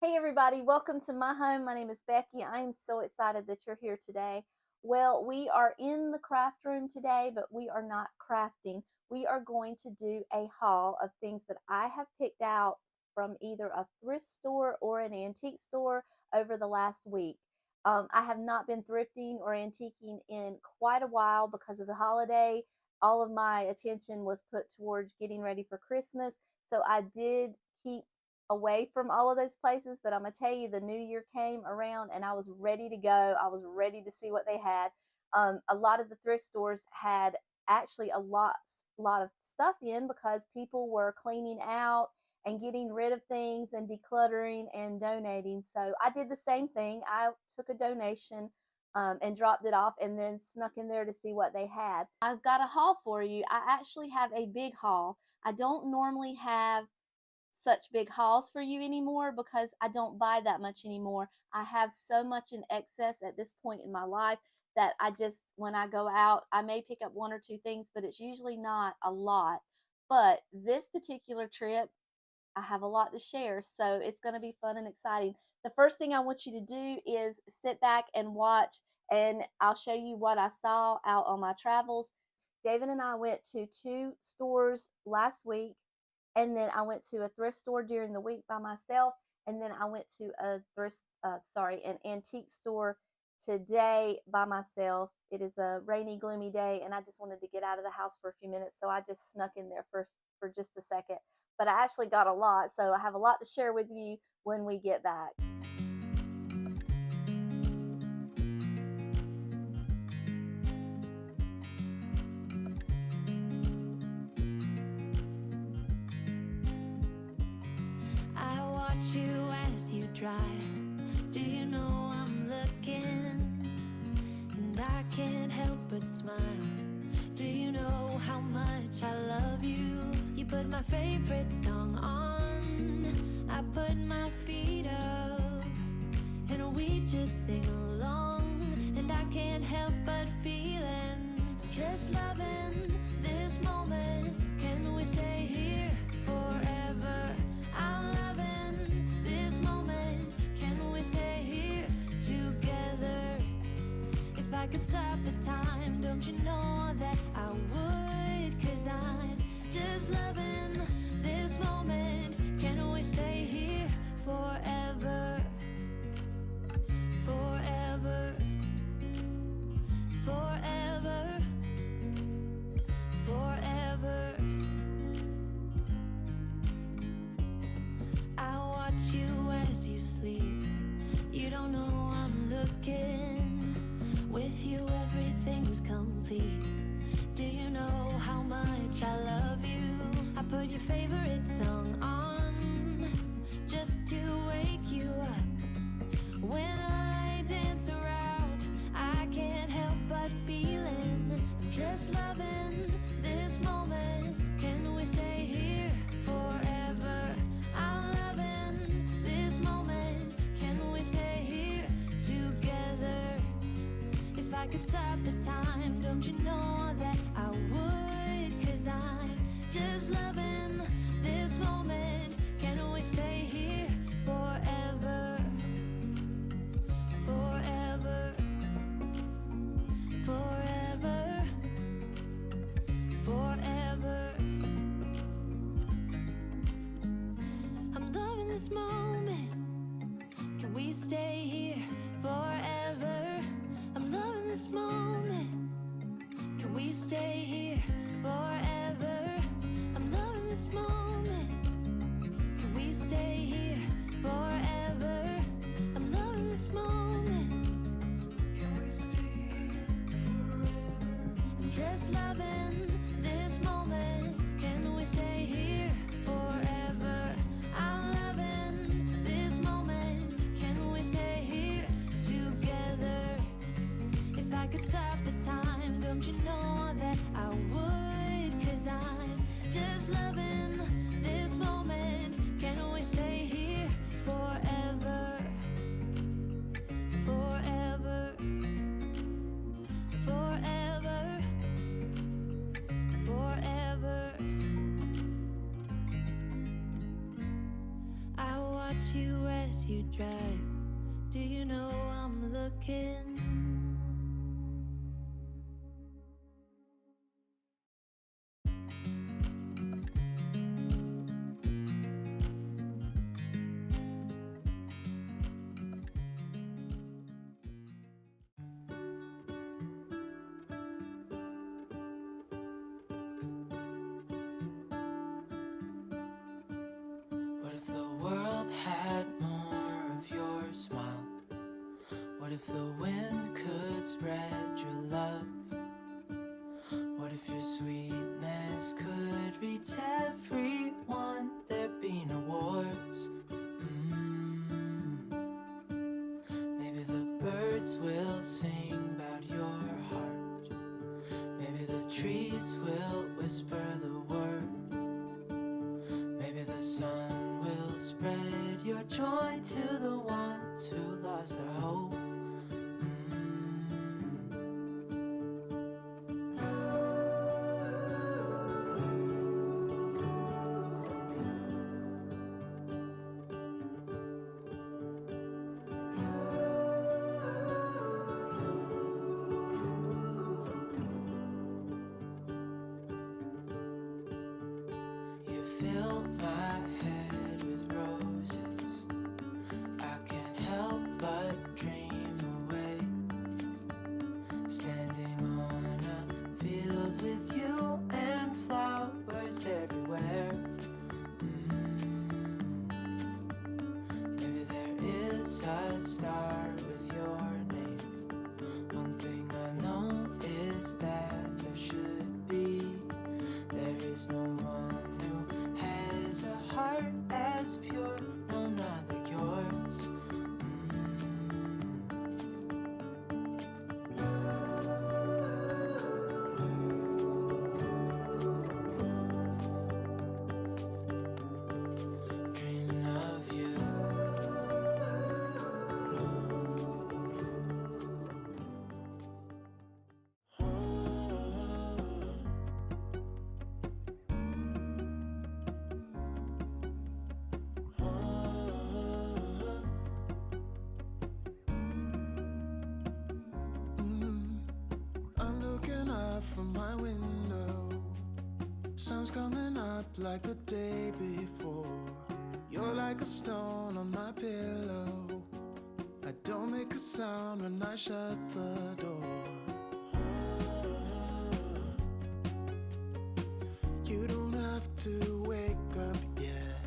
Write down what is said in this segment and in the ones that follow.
Hey everybody, welcome to my home. My name is Becky. I am so excited that you're here today. Well, we are in the craft room today, but we are not crafting. We are going to do a haul of things that I have picked out from either a thrift store or an antique store over the last week. I have not been thrifting or antiquing in quite a while because of the holiday. All of my attention was put towards getting ready for Christmas. So I did keep away from all of those places, but I'm gonna tell you, the new year came around and I was ready to go. I was ready to see what they had. A lot of the thrift stores had actually a lot of stuff in because people were cleaning out and getting rid of things and decluttering and donating. So I did the same thing. I took a donation and dropped it off and then snuck in there to see what they had. I've got a haul for you. I actually have a big haul. I don't normally have such big hauls for you anymore because I don't buy that much anymore. I have so much in excess at this point in my life that I just, when I go out, I may pick up one or two things, but it's usually not a lot. But this particular trip, I have a lot to share, so it's going to be fun and exciting. The first thing I want you to do is sit back and watch, and I'll show you what I saw out on my travels. David and I went to two stores last week, and then I went to a thrift store during the week by myself, and then I went to an antique store today by myself. It is a rainy, gloomy day, and I just wanted to get out of the house for a few minutes, so I just snuck in there for just a second. But I actually got a lot, so I have a lot to share with you when we get back. I watch you as you drive. Do you know I'm looking? And I can't help but smile. Do you know how much I love you? You put my favorite song on. I put my feet up, and we just sing along. And I can't help but feeling, just loving this moment. Can we stay here forever? I'm loving this moment. Can we stay here together? If I could stop the time, don't you know that I would? 'Cause I'm just loving this moment. Can we stay here forever? Forever. Forever. Forever. I watch you as you sleep. You don't know I'm looking. With you everything's complete. Do you know how much I love you? I put your favorite song on just to wake you up. When I dance around, I can't help but feeling, I'm just loving this moment. Can we stay here forever? I'm loving this moment. Can we stay here together? If I could stop the time, don't you know that I would? 'Cause I'm just loving this moment. Can we stay here forever? Forever. Forever. Forever. I'm loving this moment. Can we stay here forever? I'm loving this moment. Can we stay here forever? I'm loving this moment. Can we stay here forever? I'm loving this moment. Can we stay here forever? I'm just loving this moment. Can we stay here forever? I'm loving this moment. Can we stay here together? If I could stop the time, don't you know that I would? 'Cause I'm just loving this moment. Can we stay here forever? Forever. Forever. Forever. I watch you as you drive. Do you know I'm looking? What if the world had more of your smile? What if the wind could spread your love? What if your sweetness could reach everyone? There'd be no wars. Maybe the birds will sing about your heart. Maybe the trees will whisper the word. Maybe the sun will spread your joy to the ones who lost their hope. You fill my head with roses. I can't help but dream away. Standing on a field with you and flowers everywhere. Maybe there is a star with your name. One thing I know is that there should be. There is no one who has a heart as pure, no, not like yours. Dreaming of you. I'm looking up from my window. Sun's coming up like the day before. You're like a stone on my pillow. I don't make a sound when I shut the door. You don't have to wake up yet.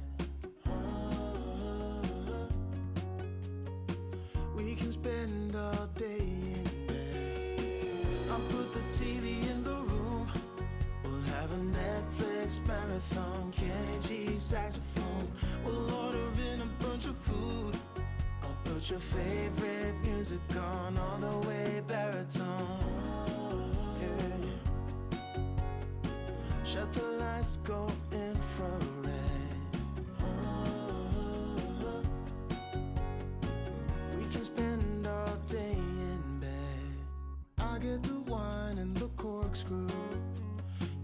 We can spend all day in bed. I'll put the TV in the room. We'll have a Netflix marathon. Kenny G saxophone. We'll order in a bunch of food. I'll put your favorite music on all the way baritone. Yeah. Shut the lights, go infrared. We can spend all day in bed. I get the wine and the corkscrew.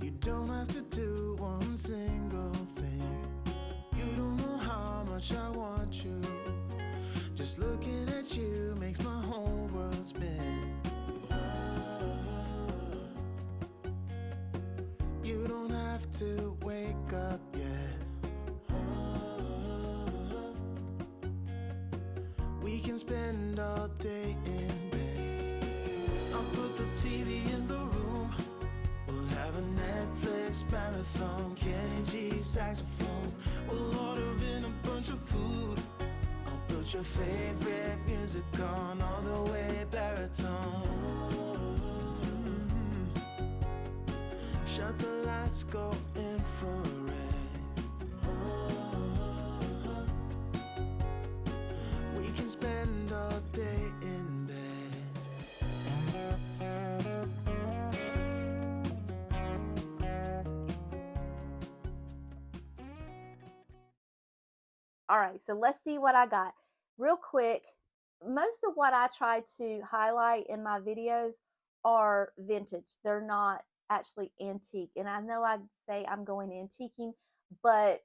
You don't have to do one single thing. You don't know how much I want you. Just looking at you makes my whole world spin. You don't have to wake up yet. We can spend all day in bed. I'll put the TV in the room. We'll have a Netflix marathon. Kenny G saxophone. We'll order in a bunch of food. I'll put your favorite music on all the way baritone. Shut the lights, go infrared. We can spend all day in bed. All right, so let's see what I got. Real quick, most of what I try to highlight in my videos are vintage. They're not actually antique. And I know I say I'm going antiquing, but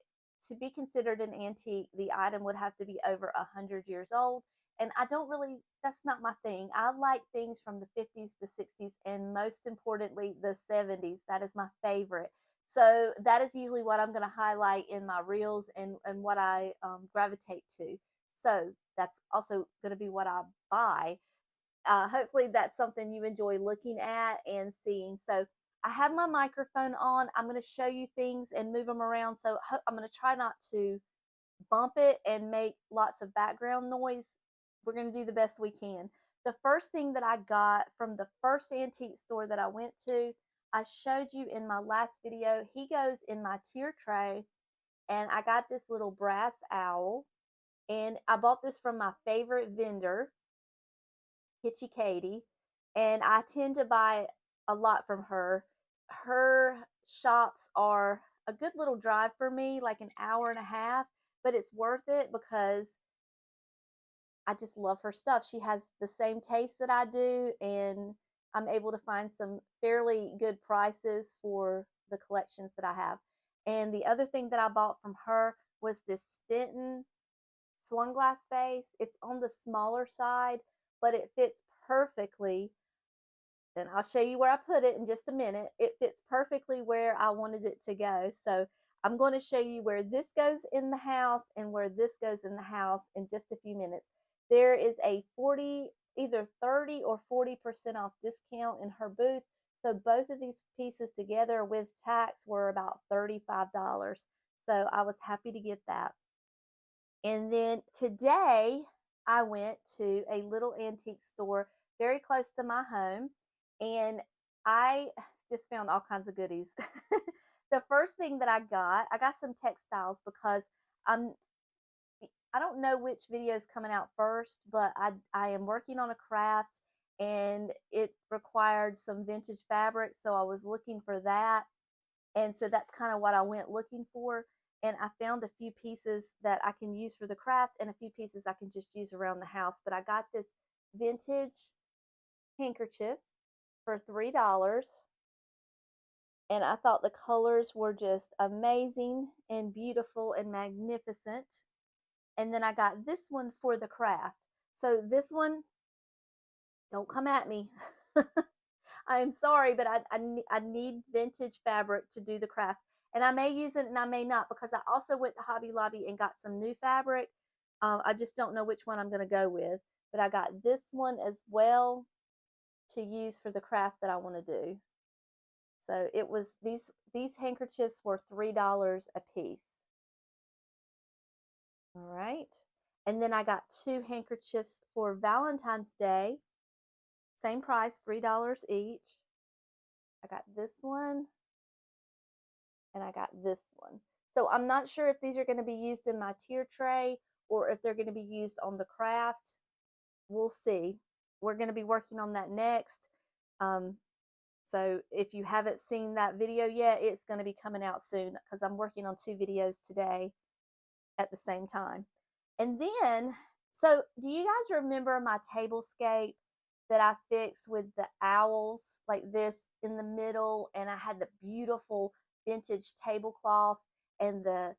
to be considered an antique, the item would have to be over 100 years old. And I don't really, that's not my thing. I like things from the 50s, the 60s, and most importantly, the 70s. That is my favorite. So that is usually what I'm going to highlight in my reels and what I gravitate to. So that's also going to be what I buy. Hopefully, that's something you enjoy looking at and seeing. So I have my microphone on. I'm going to show you things and move them around. So I'm going to try not to bump it and make lots of background noise. We're going to do the best we can. The first thing that I got from the first antique store that I went to, I showed you in my last video. He goes in my tier tray, and I got this little brass owl, and I bought this from my favorite vendor, Kitchy Katie, and I tend to buy a lot from her. Her shops are a good little drive for me, like an hour and a half, but it's worth it because I just love her stuff. She has the same taste that I do, and I'm able to find some fairly good prices for the collections that I have. And the other thing that I bought from her was this Fenton swung glass vase. It's on the smaller side, but it fits perfectly, and I'll show you where I put it in just a minute. It fits perfectly where I wanted it to go. So I'm going to show you where this goes in the house and where this goes in the house in just a few minutes. There is a either 30 or 40% off discount in her booth. So both of these pieces together with tax were about $35. So I was happy to get that. And then today I went to a little antique store very close to my home, and I just found all kinds of goodies. The first thing that I got some textiles because I'm I don't know which video is coming out first, but I am working on a craft and it required some vintage fabric, so I was looking for that. And so that's kind of what I went looking for. And I found a few pieces that I can use for the craft and a few pieces I can just use around the house. But I got this vintage handkerchief for $3. And I thought the colors were just amazing and beautiful and magnificent. And then I got this one for the craft. So this one, don't come at me. I am sorry, but I need vintage fabric to do the craft. And I may use it and I may not, because I also went to Hobby Lobby and got some new fabric. I just don't know which one I'm going to go with. But I got this one as well to use for the craft that I want to do. So it was these handkerchiefs were $3 a piece. All right. And then I got two handkerchiefs for Valentine's Day. Same price, $3 each. I got this one and I got this one. So I'm not sure if these are going to be used in my tier tray or if they're going to be used on the craft. We'll see. We're going to be working on that next. So if you haven't seen that video yet, it's going to be coming out soon because I'm working on two videos today at the same time. And then, so do you guys remember my tablescape that I fixed with the owls like this in the middle? And I had the beautiful vintage tablecloth and the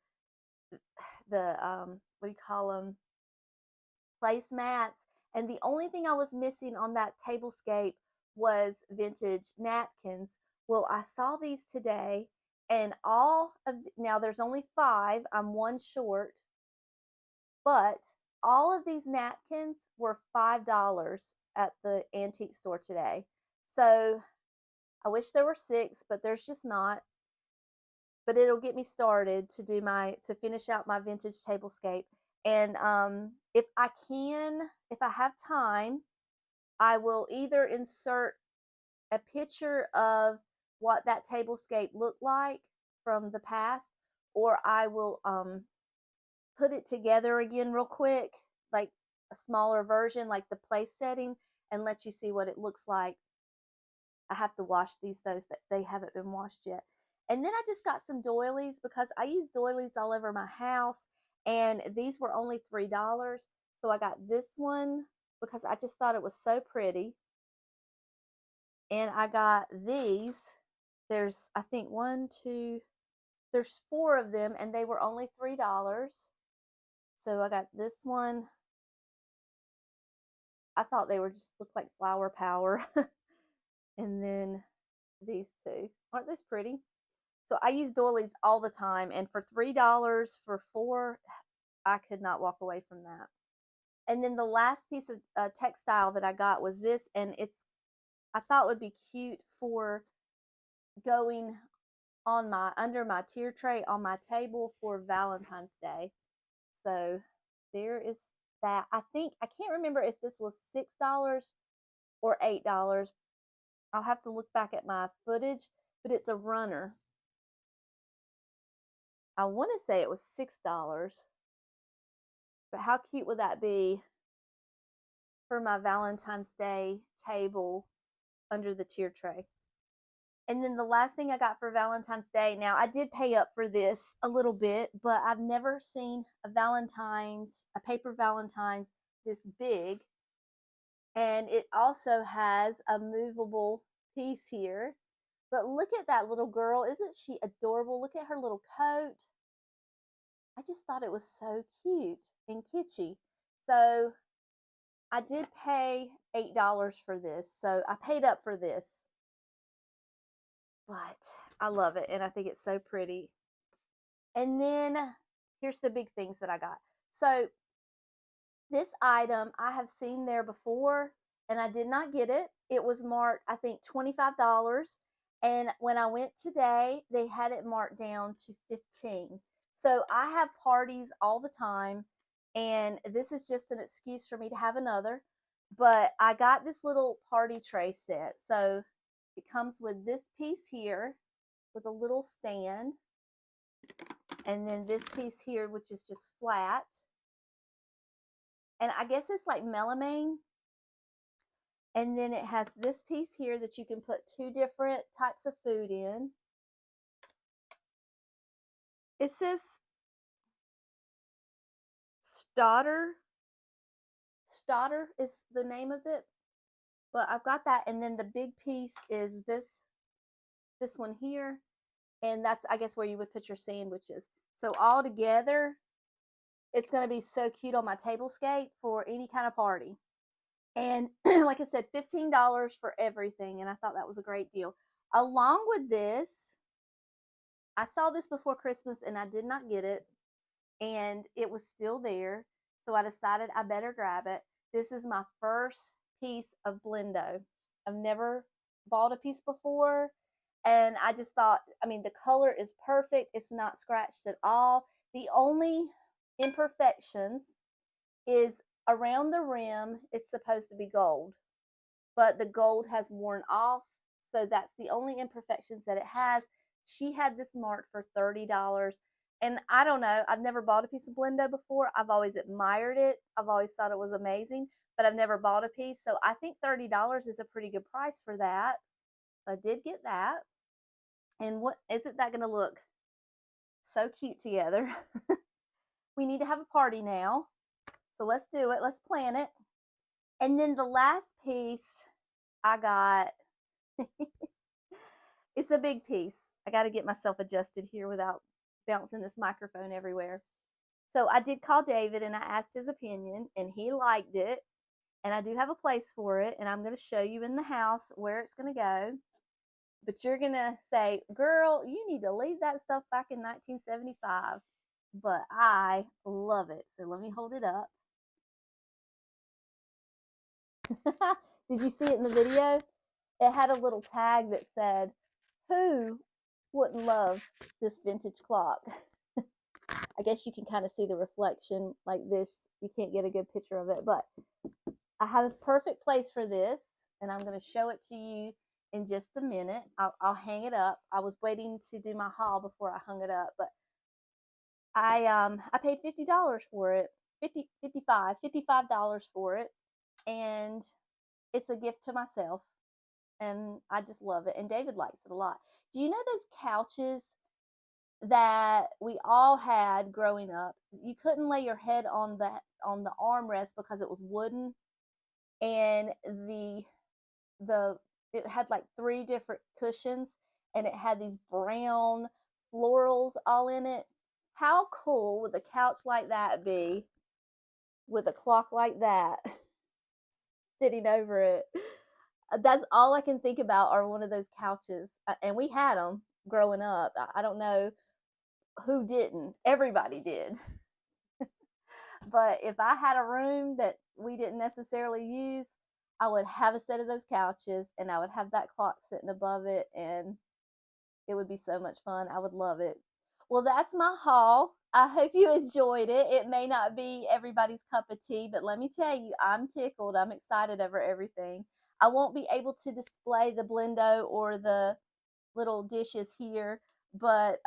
what do you call them, placemats. And the only thing I was missing on that tablescape was vintage napkins. Well, I saw these today, and all of now there's only 5. I'm one short, but all of these napkins were $5 at the antique store today. So I wish there were 6, but there's just not. But it'll get me started to do to finish out my vintage tablescape. And if I have time, I will either insert a picture of what that tablescape looked like from the past, or I will put it together again real quick, like a smaller version, like the place setting, and let you see what it looks like. I have to wash these, those that they haven't been washed yet. And then I just got some doilies because I use doilies all over my house, and these were only $3. So I got this one because I just thought it was so pretty. And I got these. There's, I think, 1, 2, there's 4 of them and they were only $3. So I got this one. I thought they were just looked like flower power. And then these two. Aren't those pretty? So I use doilies all the time, and for $3 for 4, I could not walk away from that. And then the last piece of textile that I got was this, and I thought would be cute for going on my under my tier tray on my table for Valentine's Day. So there is that. I can't remember if this was $6 or $8. I'll have to look back at my footage, but it's a runner. I want to say it was $6, but how cute would that be for my Valentine's Day table under the tier tray? And then the last thing I got for Valentine's Day, now I did pay up for this a little bit, but I've never seen a paper Valentine's this big. And it also has a movable piece here. But look at that little girl. Isn't she adorable? Look at her little coat. I just thought it was so cute and kitschy. So I did pay $8 for this. So I paid up for this. But I love it and I think it's so pretty. And then here's the big things that I got. So this item I have seen there before and I did not get it. It was marked, I think, $25. And when I went today, they had it marked down to $15. So I have parties all the time, and this is just an excuse for me to have another. But I got this little party tray set. So it comes with this piece here with a little stand, and then this piece here, which is just flat. And I guess it's like melamine. And then it has this piece here that you can put 2 different types of food in. It says Stoddard. Stoddard is the name of it. But I've got that. And then the big piece is this one here. And that's, I guess, where you would put your sandwiches. So all together, it's going to be so cute on my tablescape for any kind of party. And like I said, $15 for everything. And I thought that was a great deal. Along with this, I saw this before Christmas and I did not get it. And it was still there. So I decided I better grab it. This is my first piece of Blendo. I've never bought a piece before. And I just thought, I mean, the color is perfect. It's not scratched at all. The only imperfections is around the rim. It's supposed to be gold, but the gold has worn off. So that's the only imperfections that it has. She had this marked for $30. And I don't know, I've never bought a piece of Blendo before. I've always admired it. I've always thought it was amazing, but I've never bought a piece. So I think $30 is a pretty good price for that. I did get that. And what isn't that going to look so cute together? We need to have a party now. So let's do it. Let's plan it. And then the last piece I got, it's a big piece. I got to get myself adjusted here without bouncing this microphone everywhere. So I did call David and I asked his opinion and he liked it. And I do have a place for it. And I'm going to show you in the house where it's going to go. But you're going to say, girl, you need to leave that stuff back in 1975. But I love it. So let me hold it up. Did you see it in the video? It had a little tag that said, who wouldn't love this vintage clock? I guess you can kind of see the reflection like this. You can't get a good picture of it, but I have a perfect place for this, and I'm going to show it to you in just a minute. I'll hang it up. I was waiting to do my haul before I hung it up, but I paid $50 for it. $55 for it, and it's a gift to myself, and I just love it. And David likes it a lot. Do you know those couches that we all had growing up? You couldn't lay your head on the armrest because it was wooden, and it had like 3 different cushions, and it had these brown florals all in it. How cool would a couch like that be with a clock like that sitting over it? That's all I can think about are one of those couches. And we had them growing up. I don't know who didn't. Everybody did. But if I had a room that we didn't necessarily use, I would have a set of those couches and I would have that clock sitting above it, and it would be so much fun. I would love it. Well, that's my haul. I hope you enjoyed it. It may not be everybody's cup of tea, but let me tell you, I'm tickled. I'm excited over everything. I won't be able to display the blendo or the little dishes here, but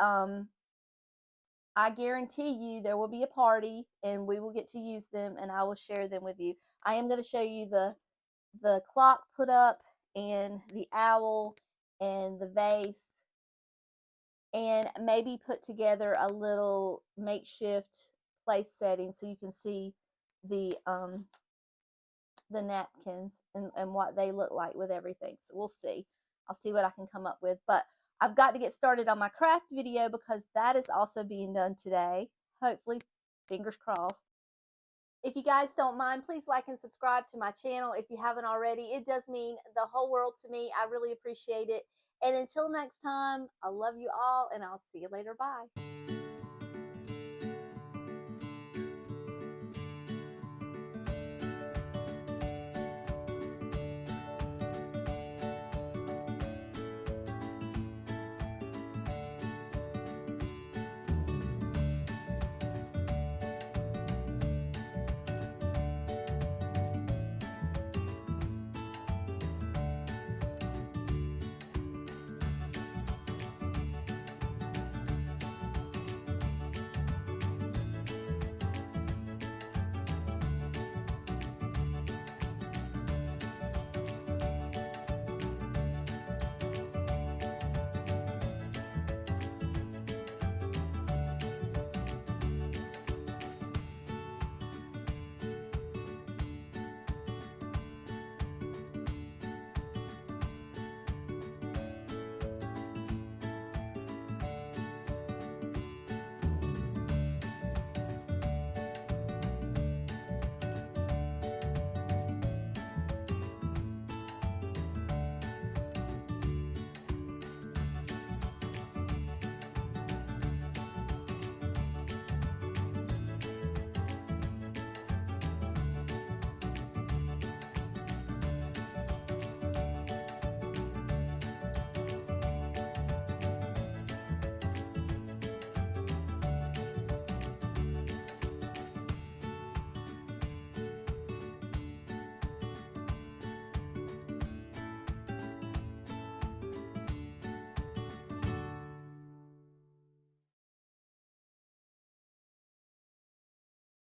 I guarantee you there will be a party and we will get to use them and I will share them with you. I am going to show you the clock put up and the owl and the vase, and maybe put together a little makeshift place setting so you can see the napkins and what they look like with everything. So we'll see. I'll see what I can come up with. But I've got to get started on my craft video because that is also being done today. Hopefully, fingers crossed. If you guys don't mind, please like and subscribe to my channel if you haven't already. It does mean the whole world to me. I really appreciate it. And until next time, I love you all and I'll see you later. Bye.